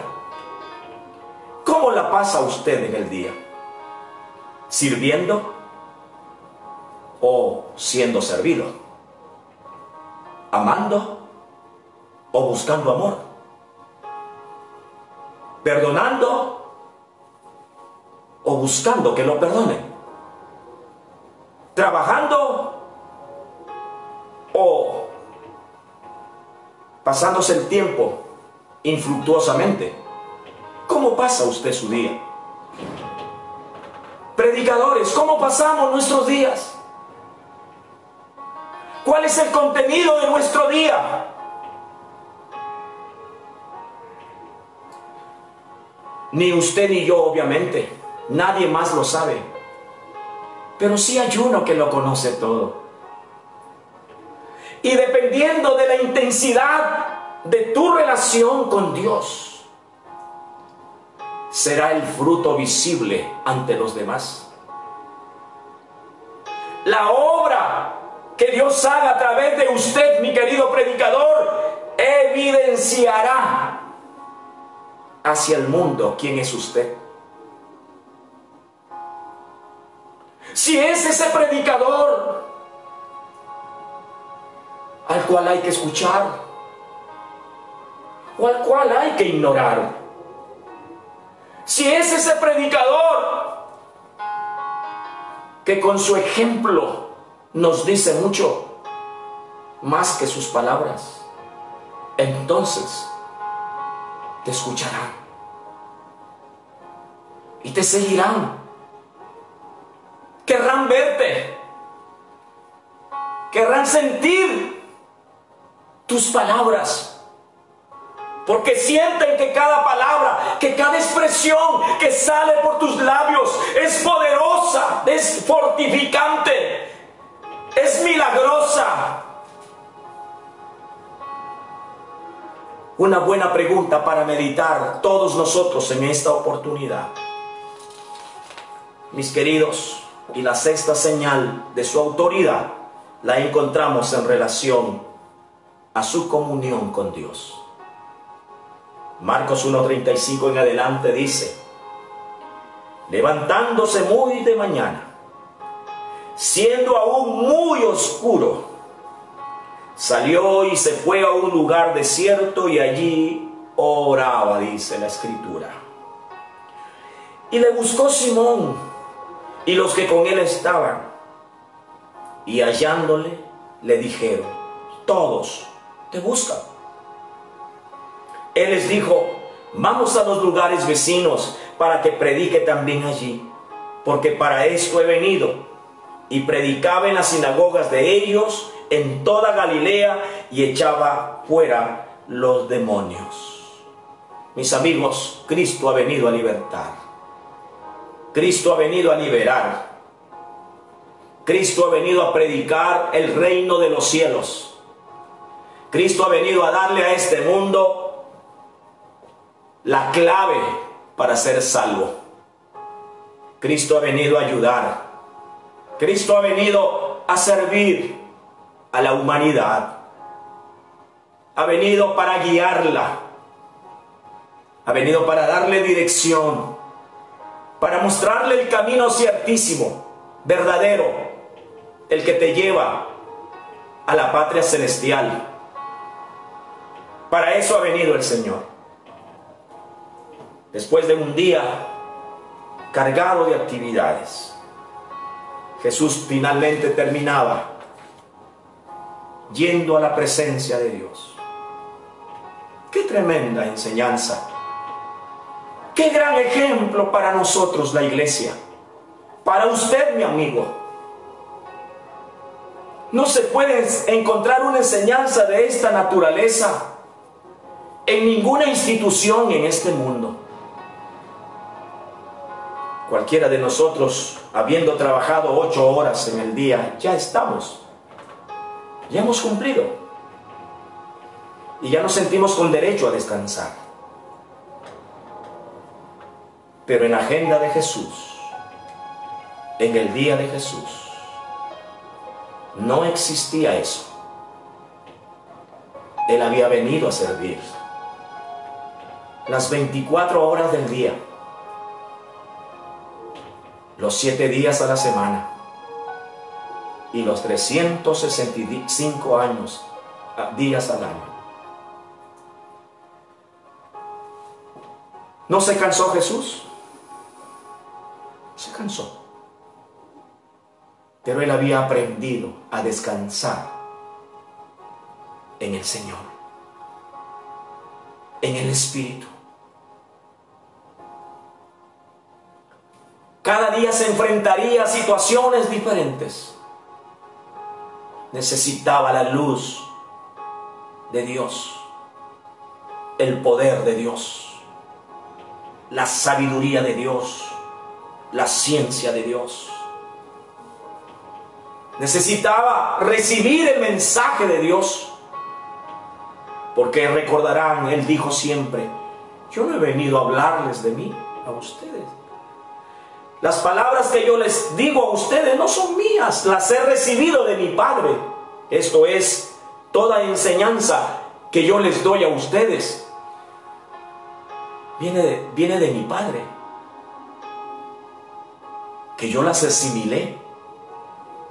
¿Cómo la pasa usted en el día? ¿Sirviendo o siendo servido? ¿Amando o buscando amor? ¿Perdonando o buscando que lo perdonen? ¿Trabajando o pasándose el tiempo infructuosamente? ¿Cómo pasa usted su día? Predicadores, ¿cómo pasamos nuestros días? ¿Cuál es el contenido de nuestro día? Ni usted ni yo, obviamente. Nadie más lo sabe. Pero sí hay uno que lo conoce todo. Y dependiendo de la intensidad de tu relación con Dios, será el fruto visible ante los demás. La obra que Dios haga a través de usted, mi querido predicador, evidenciará hacia el mundo quién es usted. Si es ese predicador al cual hay que escuchar o al cual hay que ignorar, si es ese predicador que con su ejemplo nos dice mucho más que sus palabras, entonces te escucharán y te seguirán. Querrán verte, querrán sentir tus palabras, porque sienten que cada palabra, que cada expresión que sale por tus labios es poderosa, es fortificante, es milagrosa. Una buena pregunta para meditar todos nosotros en esta oportunidad, mis queridos. Y la sexta señal de su autoridad la encontramos en relación a su comunión con Dios. Marcos 1:35 en adelante dice: levantándose muy de mañana, siendo aún muy oscuro, salió y se fue a un lugar desierto y allí oraba, dice la Escritura. Y le buscó Simón y los que con él estaban, y hallándole le dijeron: todos te buscan. Él les dijo: vamos a los lugares vecinos para que predique también allí, porque para esto he venido. Y predicaba en las sinagogas de ellos en toda Galilea y echaba fuera los demonios. Mis amigos, Cristo ha venido a libertar. Cristo ha venido a liberar. Cristo ha venido a predicar el reino de los cielos. Cristo ha venido a darle a este mundo la clave para ser salvo. Cristo ha venido a ayudar. Cristo ha venido a servir a la humanidad. Ha venido para guiarla. Ha venido para darle dirección, para mostrarle el camino ciertísimo, verdadero, el que te lleva a la patria celestial. Para eso ha venido el Señor. Después de un día cargado de actividades, Jesús finalmente terminaba yendo a la presencia de Dios. ¡Qué tremenda enseñanza! ¡Qué gran ejemplo para nosotros la iglesia! Para usted, mi amigo. No se puede encontrar una enseñanza de esta naturaleza en ninguna institución en este mundo. Cualquiera de nosotros, habiendo trabajado 8 horas en el día, ya hemos cumplido. Y ya nos sentimos con derecho a descansar. Pero en la agenda de Jesús, en el día de Jesús, no existía eso. Él había venido a servir las 24 horas del día, los 7 días a la semana y los 365 días al año. ¿No se cansó Jesús? Se cansó. Pero él había aprendido a descansar en el Señor, en el Espíritu. Cada día se enfrentaría a situaciones diferentes. Necesitaba la luz de Dios, el poder de Dios, la sabiduría de Dios, la ciencia de Dios. Necesitaba recibir el mensaje de Dios, porque recordarán, él dijo siempre: yo no he venido a hablarles de mí a ustedes. Las palabras que yo les digo a ustedes no son mías, las he recibido de mi Padre. Esto es, toda enseñanza que yo les doy a ustedes viene de mi Padre, que yo las asimilé,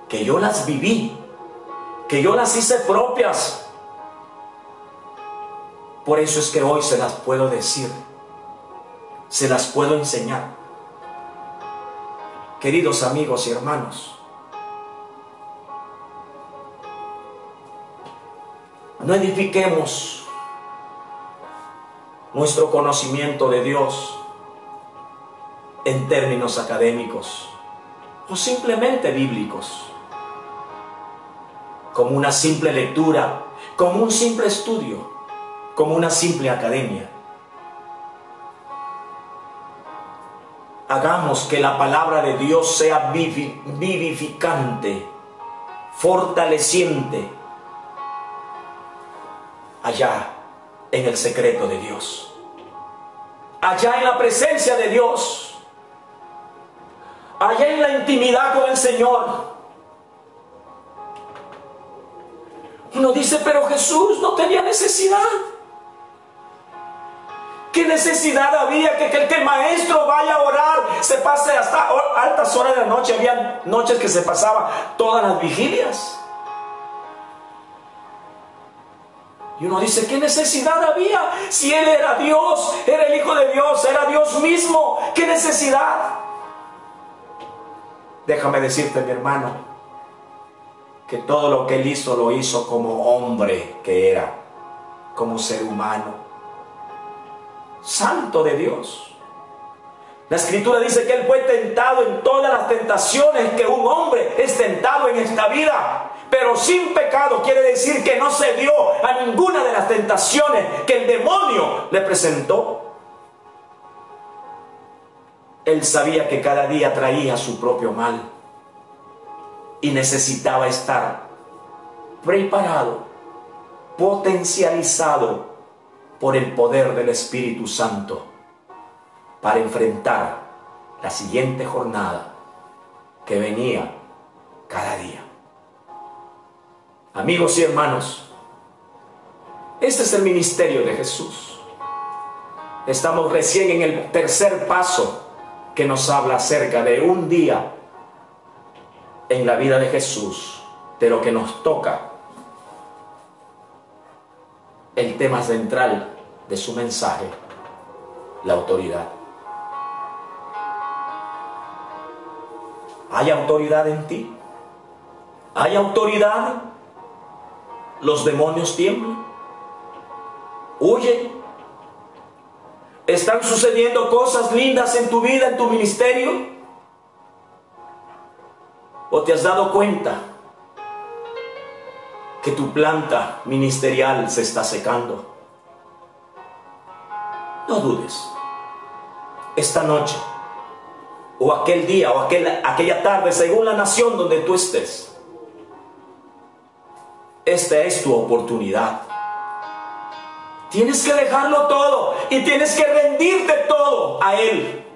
que yo las viví, que yo las hice propias. Por eso es que hoy se las puedo decir, se las puedo enseñar. Queridos amigos y hermanos, no edifiquemos nuestro conocimiento de Dios en términos académicos o simplemente bíblicos, como una simple lectura, como un simple estudio, como una simple academia. Hagamos que la palabra de Dios sea vivificante, fortaleciente, allá en el secreto de Dios, allá en la presencia de Dios, allá en la intimidad con el Señor. Uno dice: pero Jesús no tenía necesidad. ¿Qué necesidad había que el maestro vaya a orar, se pase hasta altas horas de la noche? Había noches que se pasaba todas las vigilias. Y uno dice: ¿qué necesidad había? Si Él era Dios, era el Hijo de Dios, era Dios mismo. ¿Qué necesidad? Déjame decirte, mi hermano, que todo lo que Él hizo, lo hizo como hombre que era, como ser humano, santo de Dios. La Escritura dice que Él fue tentado en todas las tentaciones que un hombre es tentado en esta vida, pero sin pecado. Quiere decir que no se dio a ninguna de las tentaciones que el demonio le presentó. Él sabía que cada día traía su propio mal y necesitaba estar preparado, potencializado por el poder del Espíritu Santo para enfrentar la siguiente jornada que venía cada día. Amigos y hermanos, este es el ministerio de Jesús. Estamos recién en el tercer paso que nos habla acerca de un día en la vida de Jesús, de lo que nos toca, el tema central de su mensaje, la autoridad. ¿Hay autoridad en ti? ¿Hay autoridad? ¿Los demonios tiemblan? ¿Huyen? ¿Están sucediendo cosas lindas en tu vida, en tu ministerio? ¿O te has dado cuenta que tu planta ministerial se está secando? No dudes. Esta noche, o aquel día, o aquella tarde, según la nación donde tú estés, esta es tu oportunidad. Tienes que dejarlo todo y tienes que rendirte todo a Él.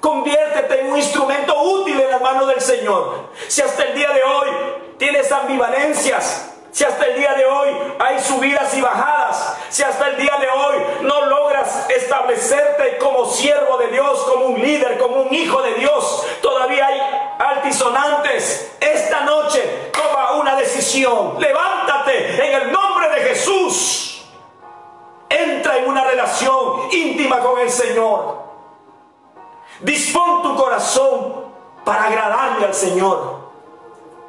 Conviértete en un instrumento útil en las manos del Señor. Si hasta el día de hoy tienes ambivalencias, si hasta el día de hoy hay subidas y bajadas, si hasta el día de hoy no logras establecerte como siervo de Dios, como un líder, como un hijo de Dios, todavía hay altisonantes. Esta noche toma una decisión. Levántate en el nombre de Jesús. Entra en una relación íntima con el Señor. Dispón tu corazón para agradarle al Señor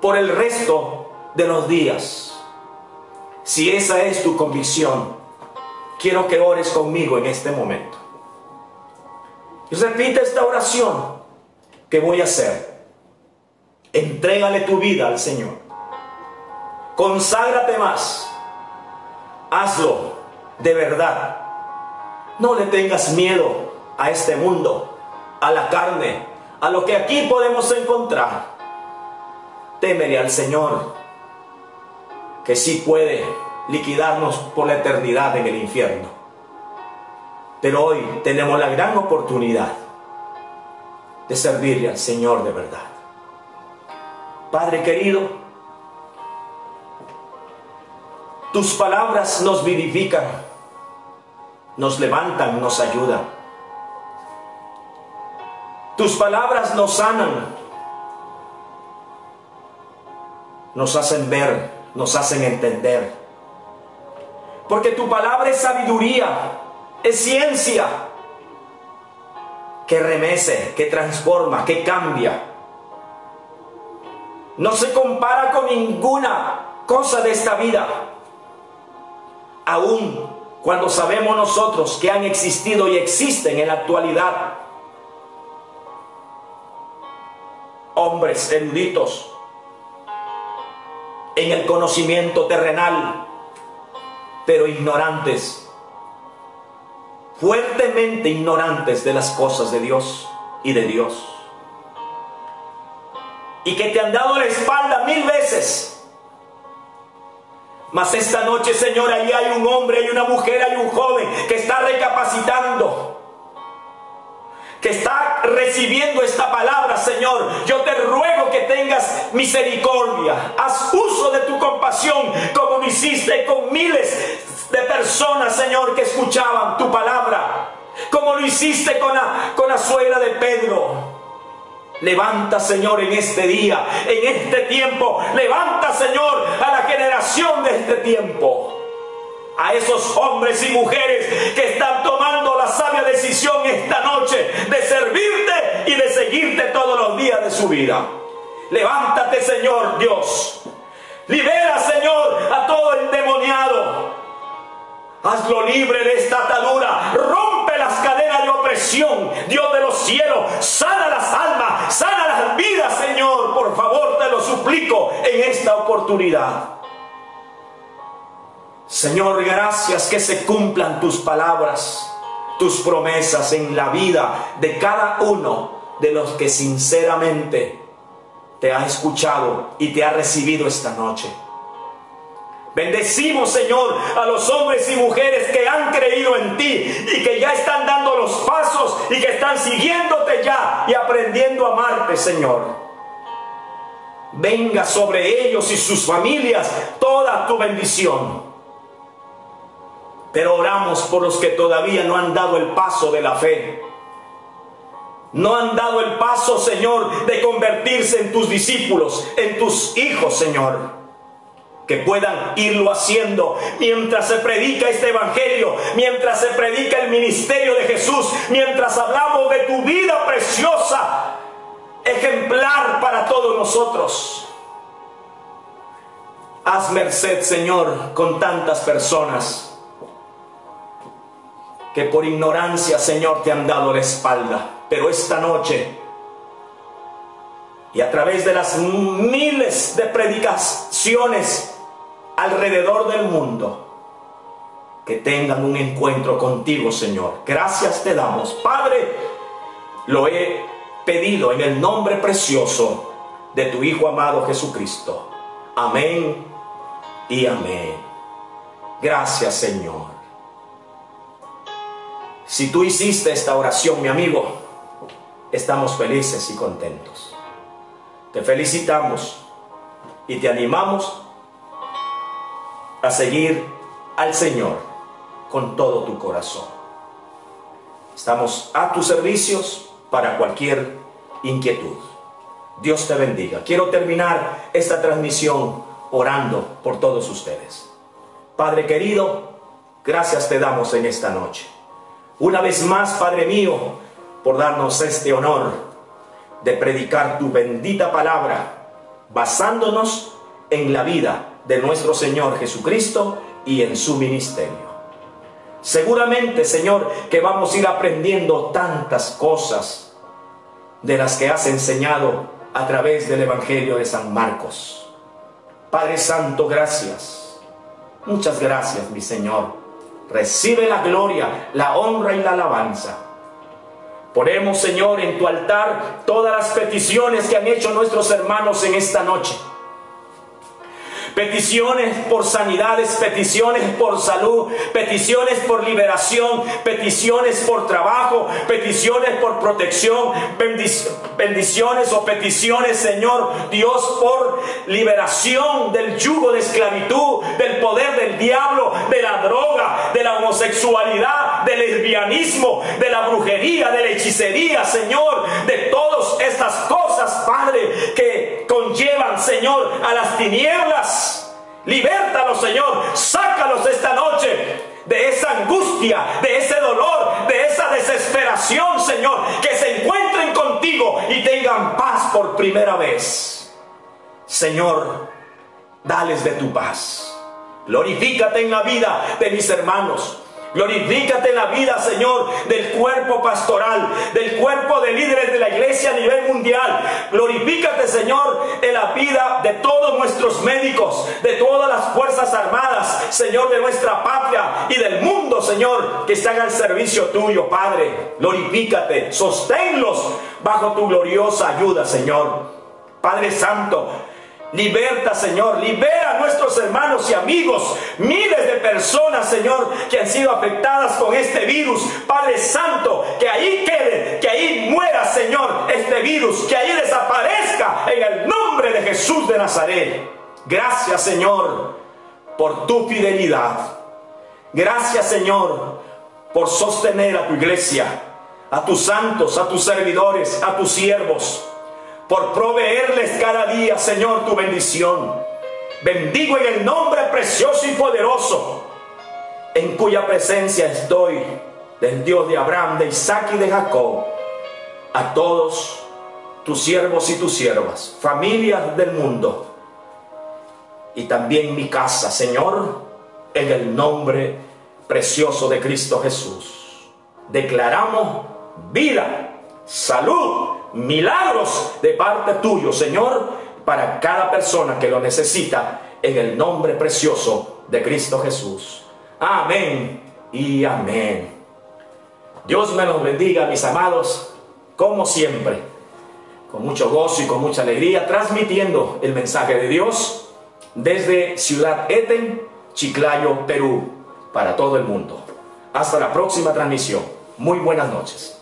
por el resto de los días. Si esa es tu convicción, quiero que ores conmigo en este momento. Y repite esta oración que voy a hacer. Entrégale tu vida al Señor. Conságrate más. Hazlo de verdad. No le tengas miedo a este mundo, a la carne, a lo que aquí podemos encontrar. Témele al Señor, que sí puede liquidarnos por la eternidad en el infierno. Pero hoy tenemos la gran oportunidad de servirle al Señor de verdad. Padre querido, tus palabras nos vivifican, nos levantan, nos ayudan. Tus palabras nos sanan, nos hacen ver, nos hacen entender. Porque tu palabra es sabiduría, es ciencia, que remece, que transforma, que cambia. No se compara con ninguna cosa de esta vida. Aún cuando sabemos nosotros que han existido y existen en la actualidad hombres eruditos en el conocimiento terrenal, pero ignorantes, fuertemente ignorantes de las cosas de Dios y de Dios, y que te han dado la espalda 1000 veces. Mas esta noche, Señor, allí hay un hombre, hay una mujer, hay un joven que está recapacitando, que está recibiendo esta palabra. Señor, yo te ruego que tengas misericordia. Haz uso de tu compasión como lo hiciste con miles de personas, Señor, que escuchaban tu palabra, como lo hiciste con la suegra de Pedro. Levanta, Señor, en este día, en este tiempo. Levanta, Señor, a la generación de este tiempo, a esos hombres y mujeres que están tomando la sabia decisión esta noche de servirte y de seguirte todos los días de su vida. Levántate, Señor Dios. Libera, Señor, a todo endemoniado. Hazlo libre de esta atadura. Rompe las cadenas de opresión. Dios de los cielos, sana las almas, sana las vidas, Señor. Por favor, te lo suplico en esta oportunidad. Señor, gracias, que se cumplan tus palabras. tus promesas en la vida de cada uno de los que sinceramente te ha escuchado y te ha recibido esta noche. Bendecimos, Señor, a los hombres y mujeres que han creído en ti y que ya están dando los pasos y que están siguiéndote ya y aprendiendo a amarte, Señor. Venga sobre ellos y sus familias toda tu bendición. Pero oramos por los que todavía no han dado el paso de la fe. No han dado el paso, Señor, de convertirse en tus discípulos, en tus hijos, Señor. Que puedan irlo haciendo mientras se predica este evangelio, mientras se predica el ministerio de Jesús, mientras hablamos de tu vida preciosa, ejemplar para todos nosotros. Haz merced, Señor, con tantas personas que por ignorancia, Señor, te han dado la espalda. Pero esta noche, y a través de las miles de predicaciones alrededor del mundo, que tengan un encuentro contigo, Señor. Gracias te damos, Padre. Lo he pedido en el nombre precioso de tu Hijo amado Jesucristo. Amén y amén. Gracias, Señor. Si tú hiciste esta oración, mi amigo, estamos felices y contentos. Te felicitamos y te animamos a seguir al Señor con todo tu corazón. Estamos a tus servicios para cualquier inquietud. Dios te bendiga. Quiero terminar esta transmisión orando por todos ustedes. Padre querido, gracias te damos en esta noche. Una vez más, Padre mío, por darnos este honor de predicar tu bendita palabra, basándonos en la vida de nuestro Señor Jesucristo y en su ministerio. Seguramente, Señor, que vamos a ir aprendiendo tantas cosas de las que has enseñado a través del Evangelio de San Marcos. Padre Santo, gracias. Muchas gracias, mi Señor. Recibe la gloria, la honra y la alabanza. Ponemos, Señor, en tu altar todas las peticiones que han hecho nuestros hermanos en esta noche. Peticiones por sanidades, peticiones por salud, peticiones por liberación, peticiones por trabajo, peticiones por protección, bendiciones o peticiones, Señor Dios, por liberación del yugo de esclavitud, del poder del diablo, de la droga, de la homosexualidad, del lesbianismo, de la brujería, de la hechicería, Señor, de todas estas cosas, Padre, que conllevan, Señor, a las tinieblas. Libértalos, Señor, sácalos esta noche de esa angustia, de ese dolor, de esa desesperación, Señor, que se encuentren contigo y tengan paz por primera vez. Señor, dales de tu paz. Glorifícate en la vida de mis hermanos. Glorifícate en la vida, Señor, del cuerpo pastoral, del cuerpo de líderes de la iglesia a nivel mundial. Glorifícate, Señor, en la vida de todos nuestros médicos, de todas las fuerzas armadas, Señor, de nuestra patria y del mundo, Señor, que están al servicio tuyo, Padre. Glorifícate, sosténlos bajo tu gloriosa ayuda, Señor. Padre Santo, liberta, Señor, libera a nuestros hermanos y amigos, miles de personas, Señor, que han sido afectadas con este virus. Padre Santo, que ahí quede, que ahí muera, Señor, este virus, que ahí desaparezca en el nombre de Jesús de Nazaret. Gracias, Señor, por tu fidelidad. Gracias, Señor, por sostener a tu iglesia, a tus santos, a tus servidores, a tus siervos, por proveerles cada día, Señor, tu bendición. Bendigo en el nombre precioso y poderoso, en cuya presencia estoy, del Dios de Abraham, de Isaac y de Jacob, a todos tus siervos y tus siervas, familias del mundo, y también mi casa, Señor, en el nombre precioso de Cristo Jesús. Declaramos vida, salud, milagros de parte tuyo, Señor, para cada persona que lo necesita, en el nombre precioso de Cristo Jesús. Amén y amén. Dios me los bendiga, mis amados, como siempre, con mucho gozo y con mucha alegría, transmitiendo el mensaje de Dios desde Ciudad Eten, Chiclayo, Perú, para todo el mundo. Hasta la próxima transmisión. Muy buenas noches.